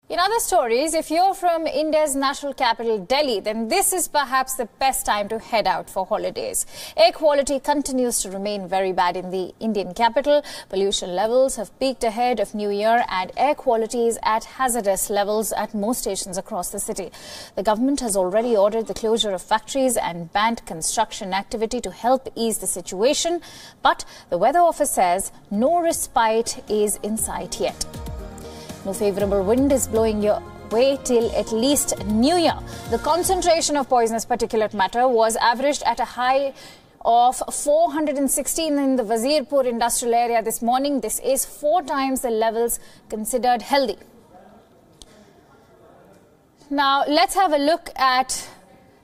In other stories, if you're from India's national capital, Delhi, then this is perhaps the best time to head out for holidays. Air quality continues to remain very bad in the Indian capital. Pollution levels have peaked ahead of New Year and air quality is at hazardous levels at most stations across the city. The government has already ordered the closure of factories and banned construction activity to help ease the situation. But the weather office says no respite is in sight yet. No favourable wind is blowing your way till at least New Year. The concentration of poisonous particulate matter was averaged at a high of 416 in the Wazirpur industrial area this morning. This is 4 times the levels considered healthy. Now, let's have a look at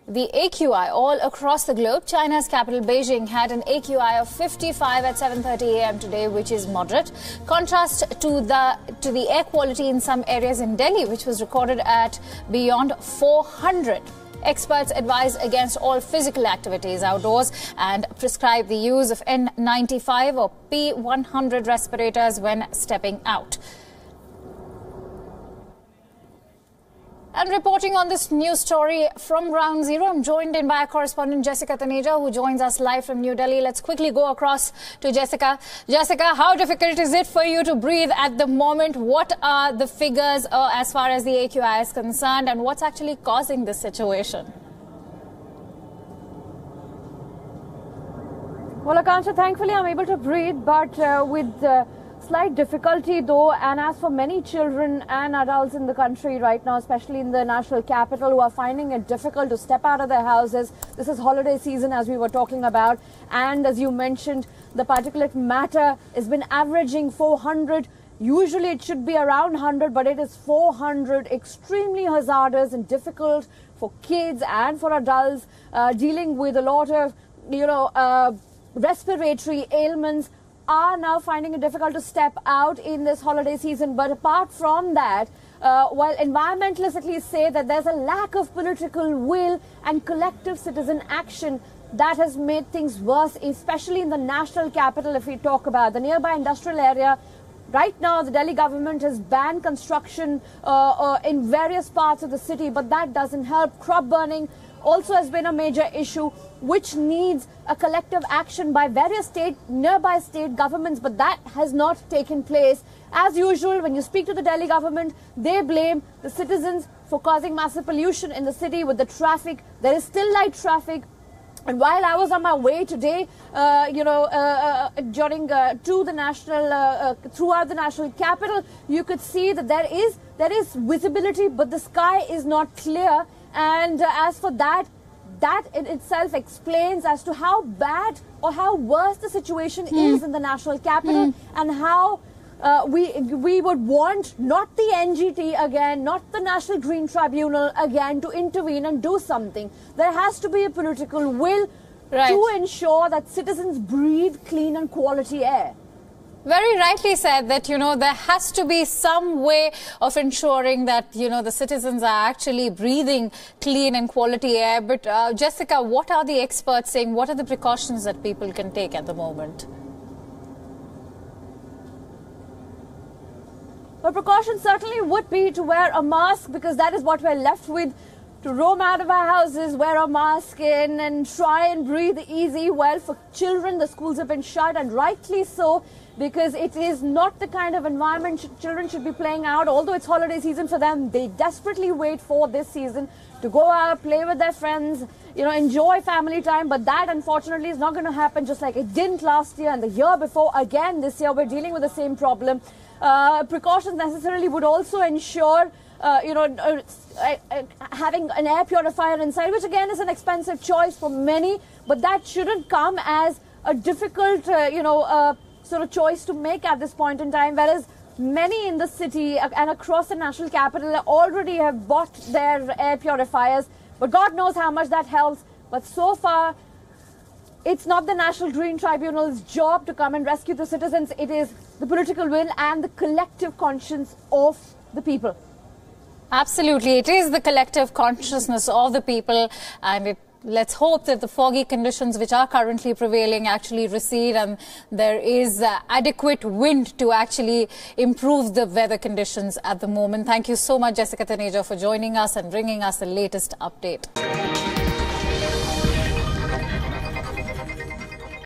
the AQI all across the globe. China's capital Beijing had an AQI of 55 at 7:30 a.m. today, which is moderate. Contrast to the air quality in some areas in Delhi, which was recorded at beyond 400. Experts advise against all physical activities outdoors and prescribe the use of N95 or P100 respirators when stepping out. And reporting on this news story from Ground Zero, I'm joined in by our correspondent Jessica Taneja, who joins us live from New Delhi. Let's quickly go across to Jessica. Jessica, how difficult is it for you to breathe at the moment? What are the figures as far as the AQI is concerned, and what's actually causing this situation? Well, Akansha, thankfully I'm able to breathe, but with slight difficulty though. And as for many children and adults in the country right now, especially in the national capital, who are finding it difficult to step out of their houses. This is holiday season, as we were talking about, and as you mentioned, the particulate matter has been averaging 400. Usually it should be around 100, but it is 400. Extremely hazardous and difficult for kids and for adults dealing with a lot of respiratory ailments. Are now finding it difficult to step out in this holiday season. But apart from that, while environmentalists at least say that there's a lack of political will and collective citizen action, that has made things worse, especially in the national capital. If we talk about the nearby industrial area, right now the Delhi government has banned construction in various parts of the city, but that doesn't help. Crop burning also has been a major issue, which needs a collective action by various nearby state governments, but that has not taken place. As usual, when you speak to the Delhi government, they blame the citizens for causing massive pollution in the city with the traffic. There is still light traffic. And while I was on my way today, during to the national, throughout the national capital, you could see that there is visibility, but the sky is not clear. And as for that in itself explains as to how bad or how worse the situation is in the national capital, and how we would want not the NGT again, not the National Green Tribunal again to intervene and do something. There has to be a political will to ensure that citizens breathe clean and quality air. Very rightly said that, there has to be some way of ensuring that, the citizens are actually breathing clean and quality air. But Jessica, what are the experts saying? What are the precautions that people can take at the moment? Well, precautions certainly would be to wear a mask, because that is what we're left with. To roam out of our houses, wear a mask in and try and breathe easy. Well, for children, the schools have been shut, and rightly so, because it is not the kind of environment children should be playing out. Although it's holiday season for them, they desperately wait for this season to go out, play with their friends, enjoy family time. But that, unfortunately, is not going to happen, just like it didn't last year and the year before. Again, this year, we're dealing with the same problem. Precautions necessarily would also ensure having an air purifier inside, which again is an expensive choice for many, but that shouldn't come as a difficult, sort of choice to make at this point in time, whereas many in the city and across the national capital already have bought their air purifiers, but God knows how much that helps. But so far, it's not the National Green Tribunal's job to come and rescue the citizens. It is the political will and the collective conscience of the people. Absolutely. It is the collective consciousness of the people, and it let's hope that the foggy conditions which are currently prevailing actually recede and there is adequate wind to actually improve the weather conditions at the moment. Thank you so much, Jessica Taneja, for joining us and bringing us the latest update.